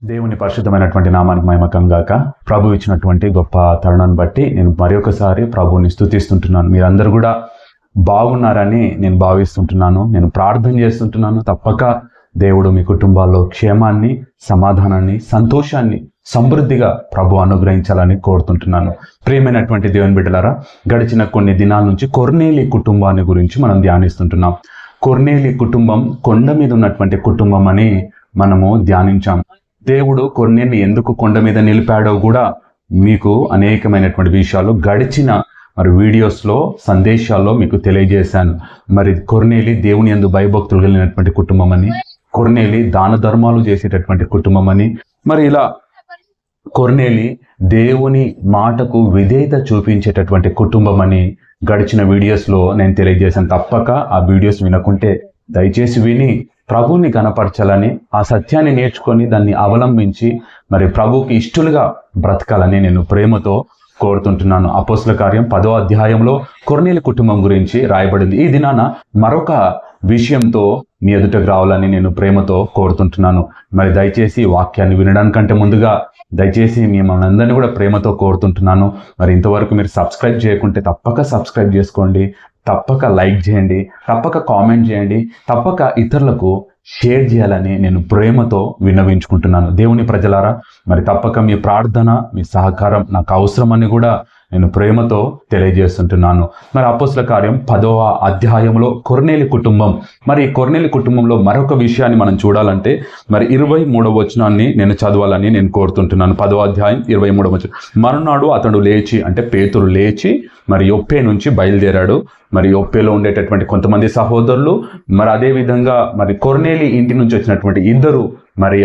దేవుని పరిశుద్ధమైనటువంటి నామానికి మహిమ గాక. ప్రభు ఇచ్చినటువంటి గొప్ప తరుణాన్ని బట్టి నేను మరొకసారి ప్రభువుని స్తుతిస్తుంటున్నాను. మీరందరూ కూడా బాగున్నారని నేను భావిస్తుంటున్నాను. నేను ప్రార్థన చేస్తుంటున్నాను. తప్పక దేవుడు మీ కుటుంబాల్లో క్షేమాన్ని, సమాధానాన్ని, సంతోషాన్ని సమృద్ధిగా ప్రభు అనుగ్రహించాలని కోరుతుంటున్నాను. ప్రియమైనటువంటి దేవుని బిడ్డలారా, గడిచిన కొన్ని దినాల నుంచి కొర్నేలి కుటుంబాన్ని గురించి మనం ధ్యానిస్తుంటున్నాం. కొర్నేలి కుటుంబం కొండ మీద ఉన్నటువంటి కుటుంబం అని మనము ధ్యానించాం. దేవుడు కొర్నేలిని ఎందుకు కొండ మీద నిలిపాడో కూడా మీకు అనేకమైనటువంటి విషయాలు గడిచిన వీడియోస్లో, సందేశాల్లో మీకు తెలియజేశాను. కొర్నేలి దేవుని యందు భయభక్తులు కలిగినటువంటి కుటుంబం అని, కొర్నేలి దాన ధర్మాలు చేసేటటువంటి కుటుంబం అని, ఇలా కొర్నేలి దేవుని మాటకు విధేయత చూపించేటటువంటి కుటుంబం అని గడిచిన వీడియోస్లో నేను తెలియజేశాను. తప్పక ఆ వీడియోస్ వినకుంటే దయచేసి విని ప్రభువుని కనపరచాలని, ఆ సత్యాన్ని నేర్చుకొని దాన్ని అవలంబించి ప్రభువుకి ఇష్టలుగా బ్రతకాలని నేను ప్రేమతో కోరుతుంటున్నాను. అపోస్తల కార్యం 10వ అధ్యాయంలో కొర్నేలి కుటుంబం గురించి రాయబడింది. ఈ దినాన మరొక విషయంతో మీ ఎదుటకు రావాలని నేను ప్రేమతో కోరుతుంటున్నాను. దయచేసి వాక్యాన్ని వినడానికంటే ముందుగా దయచేసి మిమ్మల్ని అందరినీ కూడా ప్రేమతో కోరుతుంటున్నాను. ఇంతవరకు మీరు సబ్స్క్రైబ్ చేయకుంటే తప్పక సబ్స్క్రైబ్ చేసుకోండి, తప్పక లైక్ చేయండి, తప్పక కామెంట్ చేయండి, తప్పక ఇతరులకు షేర్ చేయాలని నేను ప్రేమతో విన్నవించుకుంటున్నాను. దేవుని ప్రజలారా, తప్పక మీ ప్రార్థన, మీ సహకారం నాకు అవసరమని కూడా నేను ప్రేమతో తెలియజేస్తుంటున్నాను. అపోస్తల కార్యం 10వ అధ్యాయంలో కొర్నేలి కుటుంబం, ఈ కొర్నేలి కుటుంబంలో మరొక విషయాన్ని మనం చూడాలంటే 23వ వచనాన్ని నేను చదవాలని నేను కోరుతుంటున్నాను. 10వ అధ్యాయం 23వ వచనం. మరునాడు అతడు లేచి, అంటే పేతురు లేచి యొప్పే నుంచి బయలుదేరాడు. యొప్పేలో ఉండేటటువంటి కొంతమంది సహోదరులు, అదేవిధంగా కొర్నేలి ఇంటి నుంచి వచ్చినటువంటి ఇద్దరు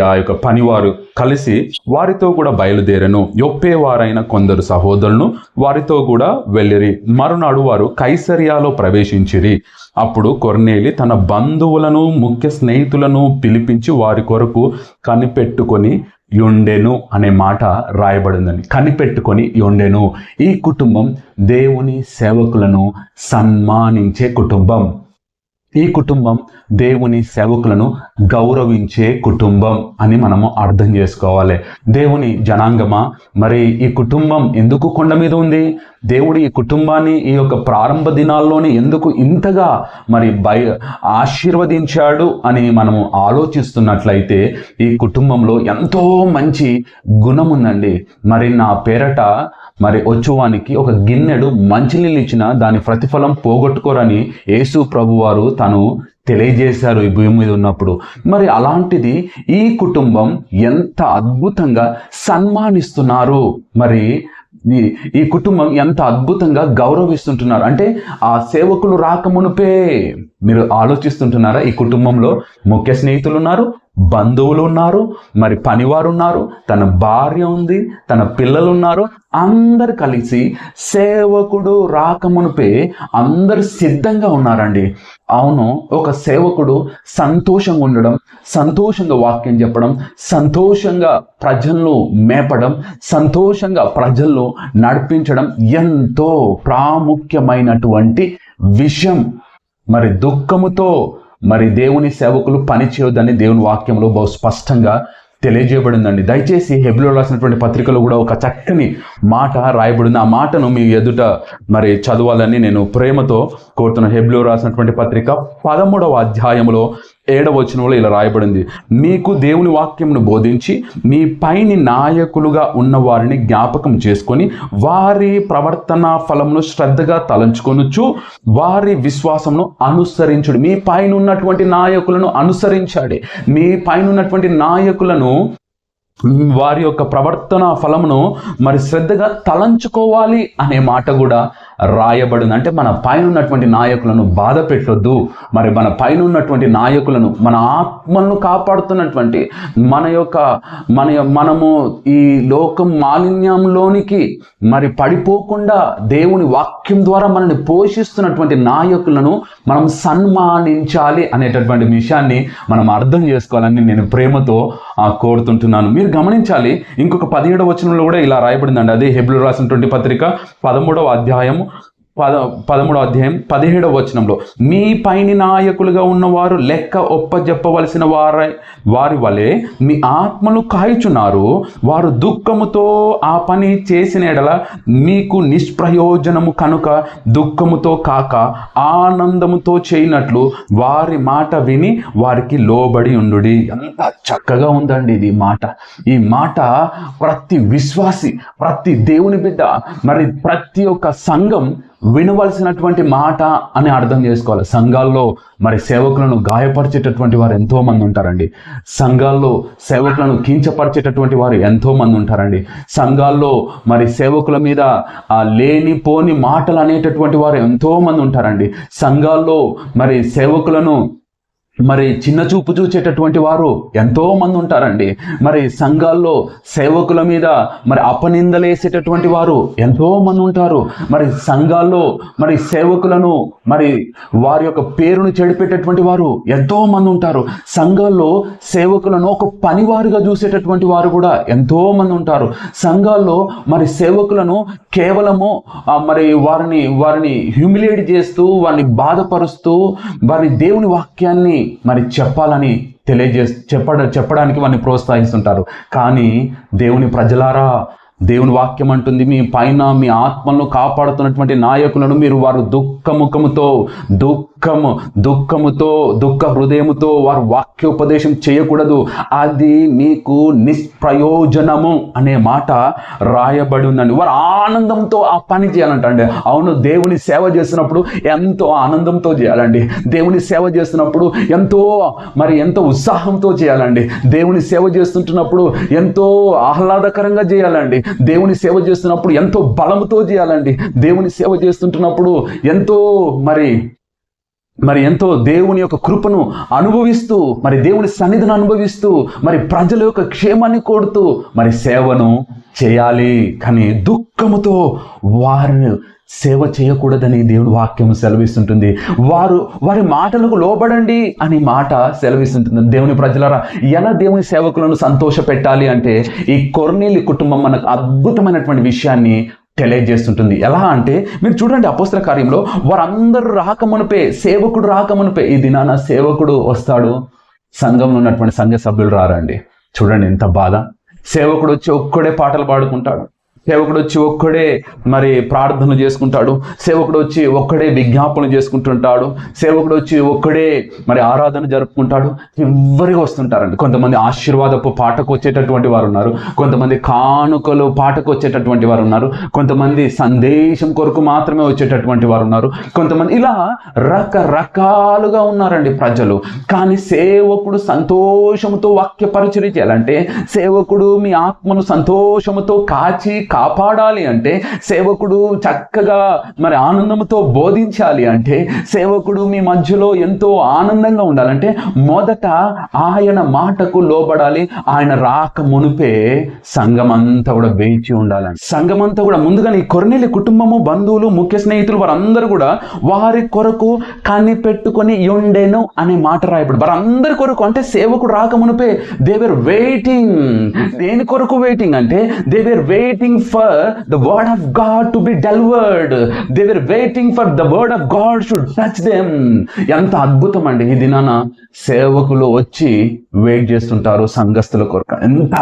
ఆ యొక్క పనివారు కలిసి వారితో కూడా బయలుదేరను. యొప్పే వారైన కొందరు సహోదరులను వారితో కూడా వెళ్ళిరి. మరునాడు వారు కైసరియాలో ప్రవేశించిరి. అప్పుడు కొర్నేలి తన బంధువులను, ముఖ్య స్నేహితులను పిలిపించి వారి కొరకు కనిపెట్టుకొని యుండెను అనే మాట రాయబడిందని. కనిపెట్టుకొని యుండెను. ఈ కుటుంబం దేవుని సేవకులను సన్మానించే కుటుంబం. ఈ కుటుంబం దేవుని సేవకులను గౌరవించే కుటుంబం అని మనము అర్థం చేసుకోవాలి. దేవుని జనాంగమా, ఈ కుటుంబం ఎందుకు కొండ మీద ఉంది? దేవుడు ఈ కుటుంబాన్ని ఈ యొక్క ప్రారంభ దినాల్లోనే ఎందుకు ఇంతగా ఆశీర్వదించాడు అని మనము ఆలోచిస్తున్నట్లయితే, ఈ కుటుంబంలో ఎంతో మంచి గుణం ఉందండి. నా పేరట వచ్చువానికి ఒక గిన్నెడు మంచినీళ్ళు ఇచ్చిన దాని ప్రతిఫలం పోగొట్టుకోరని యేసు ప్రభువారు తను తెలియజేశారు ఈ భూమి మీద ఉన్నప్పుడు. అలాంటిది ఈ కుటుంబం ఎంత అద్భుతంగా సన్మానిస్తున్నారు, ఈ కుటుంబం ఎంత అద్భుతంగా గౌరవిస్తుంటున్నారు అంటే, ఆ సేవకులు రాకమునుపే మీరు ఆలోచిస్తుంటున్నారా? ఈ కుటుంబంలో ముఖ్య స్నేహితులు ఉన్నారు, బంధువులు ఉన్నారు, పనివారు ఉన్నారు, తన భార్య ఉంది, తన పిల్లలు ఉన్నారు. అందరు కలిసి సేవకుడు రాకమునుపే అందరు సిద్ధంగా ఉన్నారండి. అవును, ఒక సేవకుడు సంతోషంగా ఉండడం, సంతోషంగా వాక్యం చెప్పడం, సంతోషంగా ప్రజలను మేపడం, సంతోషంగా ప్రజలను నడిపించడం ఎంతో ప్రాముఖ్యమైనటువంటి విషయం. దుఃఖముతో దేవుని సేవకులు పని చేయొద్దని దేవుని వాక్యంలో బహు స్పష్టంగా తెలియజేయబడిందండి. దయచేసి హెబ్రీయులకు రాసినటువంటి పత్రికలో కూడా ఒక చక్కని మాట రాయబడింది. ఆ మాటను మీ ఎదుట చదవాలని నేను ప్రేమతో కోరుతున్నాను. హెబ్రీయులకు రాసినటువంటి పత్రిక 13వ అధ్యాయంలో 7వ వచనంలో ఇలా రాయబడింది: మీకు దేవుని వాక్యమును బోధించి మీ పైని నాయకులుగా ఉన్న వారిని జ్ఞాపకం చేసుకొని వారి ప్రవర్తన ఫలమును శ్రద్ధగా తలంచుకొనుచు వారి విశ్వాసమును అనుసరించుడు. మీ పైన ఉన్నటువంటి నాయకులను అనుసరించాడు. మీ పైన ఉన్నటువంటి నాయకులను, వారి యొక్క ప్రవర్తన ఫలమును శ్రద్ధగా తలంచుకోవాలి అనే మాట కూడా రాయబడింది. అంటే మన పైన ఉన్నటువంటి నాయకులను బాధ పెట్టొద్దు. మన పైన ఉన్నటువంటి నాయకులను, మన ఆత్మలను కాపాడుతున్నటువంటి మనము ఈ లోకం మాలిన్యంలోనికి పడిపోకుండా దేవుని వాక్యం ద్వారా మనల్ని పోషిస్తున్నటువంటి నాయకులను మనం సన్మానించాలి అనేటటువంటి విషయాన్ని మనం అర్థం చేసుకోవాలని నేను ప్రేమతో కోరుతుంటున్నాను. మీరు గమనించాలి, ఇంకొక 17వ వచనంలో కూడా ఇలా రాయబడిందండి. అదే హెబ్రీయులకు రాసినటువంటి పత్రిక 13వ అధ్యాయం 13వ అధ్యాయం 17వ వచనంలో, మీ పైని నాయకులుగా ఉన్నవారు లెక్క ఒప్పజెప్పవలసిన వారి వలె మీ ఆత్మలు కాయుచున్నారు. వారు దుఃఖముతో ఆ పని చేసిన ఎడల మీకు నిష్ప్రయోజనము కనుక దుఃఖముతో కాక ఆనందముతో చేయనట్లు వారి మాట విని వారికి లోబడి ఉండుడి. ఎంత చక్కగా ఉందండి ఇది మాట. ఈ మాట ప్రతి విశ్వాసి, ప్రతి దేవుని బిడ్డ, మరి ప్రతి ఒక్క సంఘం వినవలసినటువంటి మాట అని అర్థం చేసుకోవాలి. సంఘాల్లో మరి సేవకులను గాయపరిచేటటువంటి వారు ఎంతో మంది ఉంటారండి. సంఘాల్లో సేవకులను కించపరిచేటటువంటి వారు ఎంతో మంది ఉంటారండి. సంఘాల్లో మరి సేవకుల మీద లేనిపోని మాటలు అనేటటువంటి వారు ఎంతో మంది ఉంటారండి. సంఘాల్లో మరి సేవకులను మరి చిన్న చూపు చూచేటటువంటి వారు ఎంతో మంది ఉంటారండి. మరి సంఘాల్లో సేవకుల మీద మరి అపనిందలేసేటటువంటి వారు ఎంతో మంది ఉంటారు. మరి సంఘాల్లో మరి సేవకులను మరి వారి యొక్క పేరును చెడిపేటటువంటి వారు ఎంతో మంది ఉంటారు. సంఘాల్లో సేవకులను ఒక పనివారుగా చూసేటటువంటి వారు కూడా ఎంతో మంది ఉంటారు. సంఘాల్లో మరి సేవకులను కేవలము మరి వారిని హ్యూమిలేట్ చేస్తూ, వారిని బాధపరుస్తూ, వారి దేవుని వాక్యాన్ని మరి చెప్పాలని చెప్పడానికి వారిని ప్రోత్సహిస్తుంటారు. కానీ దేవుని ప్రజలారా, దేవుని వాక్యం అంటుంది, మీ పైన మీ ఆత్మలను కాపాడుతున్నటువంటి నాయకులను మీరు వారు దుఃఖముఖముతో దుఃఖ హృదయముతో వారు వాక్యోపదేశం చేయకూడదు, అది మీకు నిష్ప్రయోజనము అనే మాట రాయబడి ఉందండి. వారు ఆనందంతో ఆ పని చేయాలంటండి. అవును, దేవుని సేవ చేస్తున్నప్పుడు ఎంతో ఆనందంతో చేయాలండి. దేవుని సేవ చేస్తున్నప్పుడు ఎంతో ఉత్సాహంతో చేయాలండి. దేవుని సేవ చేస్తుంటున్నప్పుడు ఎంతో ఆహ్లాదకరంగా చేయాలండి. దేవుని సేవ చేస్తున్నప్పుడు ఎంతో బలముతో చేయాలండి. దేవుని సేవ చేస్తుంటున్నప్పుడు ఎంతో ఎంతో దేవుని యొక్క కృపను అనుభవిస్తూ, మరి దేవుని సన్నిధిని అనుభవిస్తూ, మరి ప్రజల యొక్క క్షేమాన్ని కోరుతూ మరి సేవను చేయాలి. కానీ దుఃఖముతో వారిని సేవ చేయకూడదని దేవుని వాక్యం సెలవిస్తుంటుంది. వారి మాటలకు లోబడండి అని మాట సెలవిస్తుంటుంది. దేవుని ప్రజలారా, ఎలా దేవుని సేవకులను సంతోష పెట్టాలి అంటే, ఈ కొర్నేలి కుటుంబం మనకు అద్భుతమైనటువంటి విషయాన్ని తెలియజేస్తుంటుంది. ఎలా అంటే, మీరు చూడండి, అపోస్తల కార్యంలో వారందరూ సేవకుడు రాకమునుపే, ఈ దినాన సేవకుడు వస్తాడు, సంఘంలో ఉన్నటువంటి సంఘ సభ్యులు రారండి. చూడండి ఎంత బాధ. సేవకుడు వచ్చి ఒక్కడే పాటలు పాడుకుంటాడు. సేవకుడు వచ్చి ఒక్కడే మరి ప్రార్థనలు చేసుకుంటాడు. సేవకుడు వచ్చి ఒక్కడే విజ్ఞాపనలు చేసుకుంటుంటాడు. సేవకుడు వచ్చి ఒక్కడే మరి ఆరాధన జరుపుకుంటాడు. ఎవరికి వస్తుంటారండి. కొంతమంది ఆశీర్వాదపు పాటకు వచ్చేటటువంటి వారు ఉన్నారు, కొంతమంది కానుకలు పాటకు వచ్చేటటువంటి వారు ఉన్నారు, కొంతమంది సందేశం కొరకు మాత్రమే వచ్చేటటువంటి వారు ఉన్నారు, కొంతమంది ఇలా రకరకాలుగా ఉన్నారండి ప్రజలు. కానీ సేవకుడు సంతోషముతో వాక్య పరిచర్య చేయాలంటే, సేవకుడు మీ ఆత్మను సంతోషముతో కాపాడాలి అంటే, సేవకుడు చక్కగా మరి ఆనందంతో బోధించాలి అంటే, సేవకుడు మీ మధ్యలో ఎంతో ఆనందంగా ఉండాలంటే, మొదట ఆయన మాటకు లోబడాలి. ఆయన రాక మునిపే సంఘమంతా కూడా వేచి ఉండాలండి. సంఘమంతా కూడా ముందుగా ఈ కొర్నేలి కుటుంబము, బంధువులు, ముఖ్య స్నేహితులు వారందరూ కూడా వారి కొరకు కనిపెట్టుకొని ఉండెను అనే మాట రాయబడి, వారందరి కొరకు అంటే సేవకుడు రాక మునిపే దే వర్ వెయిటింగ్. దేని కొరకు వెయిటింగ్ అంటే, they were waiting for the word of God to be delivered. They were waiting for the word of God should touch them. ఎంత అద్భుతం అండి. ఈ దినాన సేవకులు వచ్చి వెయిట్ చేస్తుంటారు సంఘస్థుల కొరకు. ఎంత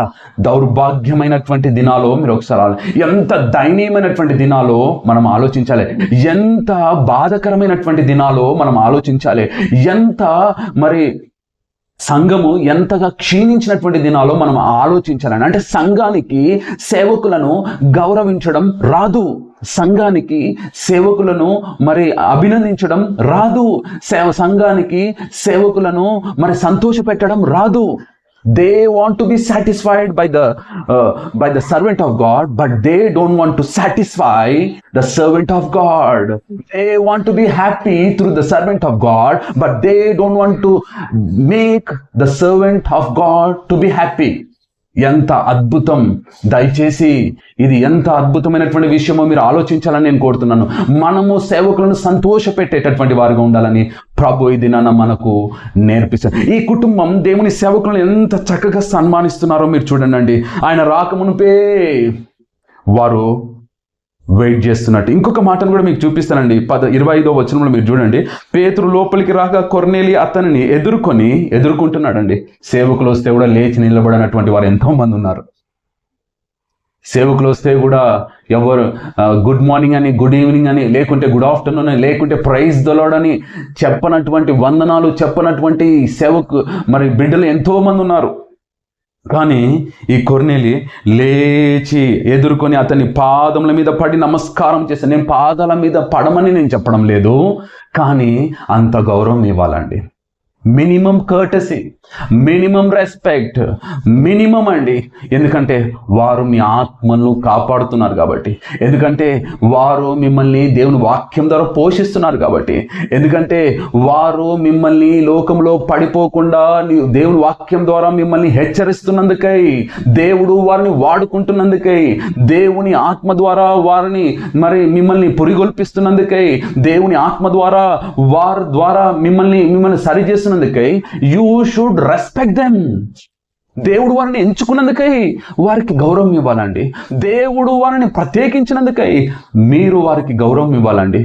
దౌర్భాగ్యమైనటువంటి దినాలో మీరు ఒకసారి, ఎంత దయనీయమైనటువంటి దినాలో మనం ఆలోచించాలి. ఎంత బాధకరమైనటువంటి దినాలో మనం ఆలోచించాలి. ఎంత మరి సంఘము ఎంతగా క్షీణించినటువంటి దినాల్లో మనం ఆలోచించాలని. అంటే సంఘానికి సేవకులను గౌరవించడం రాదు, సంఘానికి సేవకులను మరి అభినందించడం రాదు, సంఘానికి సేవకులను మరి సంతోష పెట్టడం రాదు. They want to be satisfied by the servant of God, but they don't want to satisfy the servant of God. They want to be happy through the servant of God, but they don't want to make the servant of God to be happy. ఎంత అద్భుతం. దయచేసి ఇది ఎంత అద్భుతమైనటువంటి విషయమో మీరు ఆలోచించాలని నేను కోరుతున్నాను. మనము సేవకులను సంతోష పెట్టేటటువంటి వారుగా ఉండాలని ప్రభు ఈ దినాన మనకు నేర్పిస్తారు. ఈ కుటుంబం దేవుని సేవకులను ఎంత చక్కగా సన్మానిస్తున్నారో మీరు చూడండి. ఆయన రాకమునుపే వారు వెయిట్ చేస్తున్నట్టు. ఇంకొక మాటను కూడా మీకు చూపిస్తానండి. 25వ వచనంలో మీరు చూడండి. పేతురు లోపలికి రాగా కొర్నేలి అతనిని ఎదుర్కొంటున్నాడండి. సేవకులు వస్తే కూడా లేచి నిలబడినటువంటి వారు ఎంతో మంది ఉన్నారు. సేవకులు వస్తే కూడా ఎవరు గుడ్ మార్నింగ్ అని, గుడ్ ఈవినింగ్ అని, లేకుంటే గుడ్ ఆఫ్టర్నూన్ అని, లేకుంటే ప్రైజ్ ద లార్డ్ అని చెప్పనటువంటి, వందనాలు చెప్పనటువంటి మరి బిడ్డలు ఎంతో మంది ఉన్నారు. కానీ ఈ కొర్నేలి లేచి ఎదుర్కొని అతని పాదముల మీద పడి నమస్కారం చేశాను. నేను పాదాల మీద పడమని నేను చెప్పడం లేదు, కానీ అంత గౌరవం ఇవ్వాలండి. Minimum courtesy, minimum respect, minimum అండి. ఎందుకంటే వారు మీ ఆత్మను కాపాడుతున్నారు కాబట్టి, ఎందుకంటే వారు మిమ్మల్ని దేవుని వాక్యం ద్వారా పోషిస్తున్నారు కాబట్టి, ఎందుకంటే వారు మిమ్మల్ని లోకంలో పడిపోకుండా దేవుని వాక్యం ద్వారా మిమ్మల్ని హెచ్చరిస్తున్నందుకై, దేవుడు వారిని వాడుకుంటున్నందుకై, దేవుని ఆత్మ ద్వారా వారిని మరి మిమ్మల్ని పురిగొల్పిస్తున్నందుకై, దేవుని ఆత్మ ద్వారా వారి ద్వారా మిమ్మల్ని సరి చేస్తున్నందుకై యూ షుడ్ రెస్పెక్ట్ దెమ్. దేవుడు వారిని ఎంచుకున్నందుకై వారికి గౌరవం ఇవ్వాలండి. దేవుడు వారిని ప్రత్యేకించినందుకై మీరు వారికి గౌరవం ఇవ్వాలండి.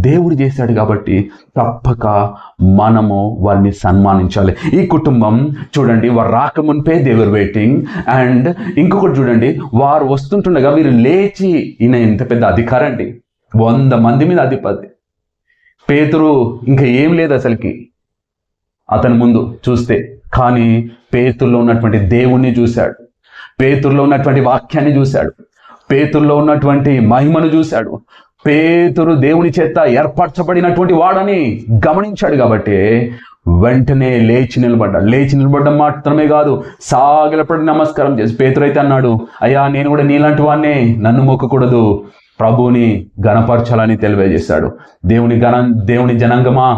దేవుడు చేశాడు కాబట్టి తప్పక మనము వారిని సన్మానించాలి. ఈ కుటుంబం చూడండి, వారు రాకమునిపే దే వర్ వెయిటింగ్. అండ్ ఇంకొకటి చూడండి, వారు వస్తుంటుండగా వీరు లేచి, ఈయన ఎంత పెద్ద అధికారం అండి, 100 మంది మీద అధిపతి. పేతురు ఇంకా ఏం లేదు అసలుకి అతని ముందు చూస్తే, కానీ పేతురులో ఉన్నటువంటి దేవుణ్ణి చూశాడు, పేతురులో ఉన్నటువంటి వాక్యాన్ని చూశాడు, పేతురులో ఉన్నటువంటి మహిమను చూశాడు. పేతురు దేవుని చేత ఏర్పరచబడినటువంటి వాడని గమనించాడు కాబట్టి వెంటనే లేచి నిలబడ్డం మాత్రమే కాదు, సాగిలపడి నమస్కారం చేసి, పేతురు అయితే అన్నాడు, అయ్యా నేను కూడా నీలాంటి వాడినే, నన్ను మొక్కకూడదు, ప్రభువుని గణపరచాలని తెలియజేశాడు. దేవుని జనాంగమా,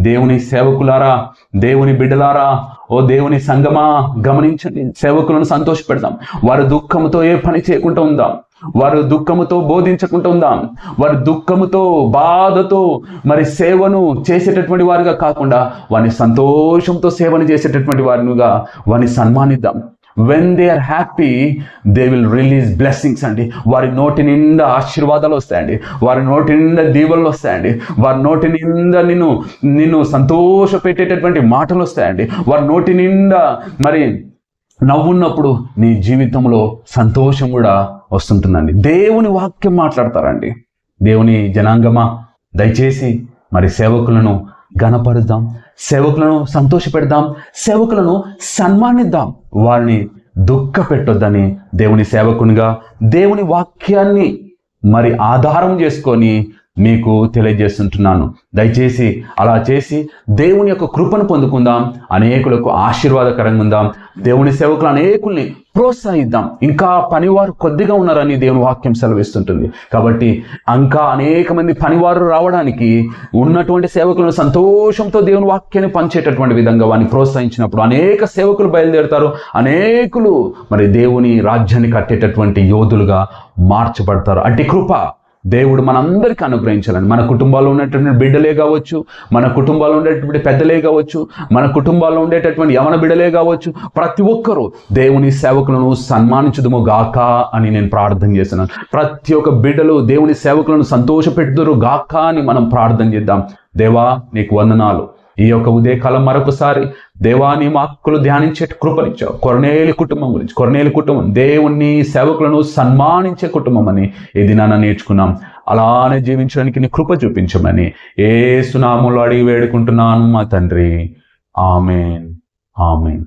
దేవుని సేవకులారా, దేవుని బిడ్డలారా, ఓ దేవుని సంగమా, గమనించండి. సేవకులను సంతోషపెడదాం. వారి దుఃఖంతో ఏ పని చేయకుండా ఉందాం, వారు దుఃఖముతో బోధించకుండా ఉందాం, వారి దుఃఖముతో బాధతో మరి సేవను చేసేటటువంటి వారిగా కాకుండా వారిని సంతోషంతో సేవను చేసేటటువంటి వారిగా వారిని సన్మానిద్దాం. When they are happy they will release blessings అండి. వారి నోటి నిండా ఆశీర్వాదాలు వస్తాయండి, వారి నోటి నిండా దీవెనలు వస్తాయండి, వారి నోటి నిండా నిన్ను సంతోష పెట్టేటటువంటి మాటలు వస్తాయండి, వారి నోటి నిండా మరి నవ్వున్నప్పుడు నీ జీవితంలో సంతోషం కూడా వస్తుంటుందండి. దేవుని వాక్యం మాట్లాడతారండి. దేవుని జనాంగమా, దయచేసి మరి సేవకులను ఘనపరుద్దాం, సేవకులను సంతోషపెడదాం, సేవకులను సన్మానిద్దాం, వారిని దుఃఖ పెట్టొద్దని దేవుని సేవకునిగా దేవుని వాక్యాన్ని మరి ఆధారం చేసుకొని మీకు తెలియజేస్తుంటున్నాను. దయచేసి అలా చేసి దేవుని యొక్క కృపను పొందుకుందాం, అనేకులకు ఆశీర్వాదకరంగా ఉందాం, దేవుని సేవకులు అనేకుల్ని ప్రోత్సహిద్దాం. ఇంకా పనివారు కొద్దిగా ఉన్నారని దేవుని వాక్యం సెలవిస్తుంటుంది కాబట్టి ఇంకా అనేక మంది పనివారు రావడానికి ఉన్నటువంటి సేవకులను సంతోషంతో దేవుని వాక్యాన్ని పంచేటటువంటి విధంగా వారిని ప్రోత్సహించినప్పుడు అనేక సేవకులు బయలుదేరుతారు, అనేకులు మరి దేవుని రాజ్యాన్ని కట్టేటటువంటి యోధులుగా మార్చబడతారు. అట్టి కృప దేవుడు మనందరికీ అనుగ్రహించాలని, మన కుటుంబాల్లో ఉన్నటువంటి బిడ్డలే కావచ్చు, మన కుటుంబాల్లో ఉండేటువంటి పెద్దలే కావచ్చు, మన కుటుంబాల్లో ఉండేటటువంటి యవన బిడ్డలే కావచ్చు, ప్రతి ఒక్కరూ దేవుని సేవకులను సన్మానించుదుము గాక అని నేను ప్రార్థన చేస్తున్నాను. ప్రతి ఒక్క బిడ్డలు దేవుని సేవకులను సంతోషపెట్టుదురు గాక అని మనం ప్రార్థన చేద్దాం. దేవా నీకు వందనాలు. ఈ యొక్క ఉదయకాలం మరొకసారి దేవా నీ వాక్కులు ధ్యానించే కృపనిచ్చావు. కొర్నేలి కుటుంబం గురించి, కొర్నేలి కుటుంబం దేవుని సేవకులను సన్మానించే కుటుంబం అని ఈ దినాన నేర్చుకున్నాం. అలానే జీవించడానికి నీ కృప చూపించమని యేసు నామములో అడిగి వేడుకుంటున్నాను మా తండ్రి. ఆమేన్, ఆమేన్.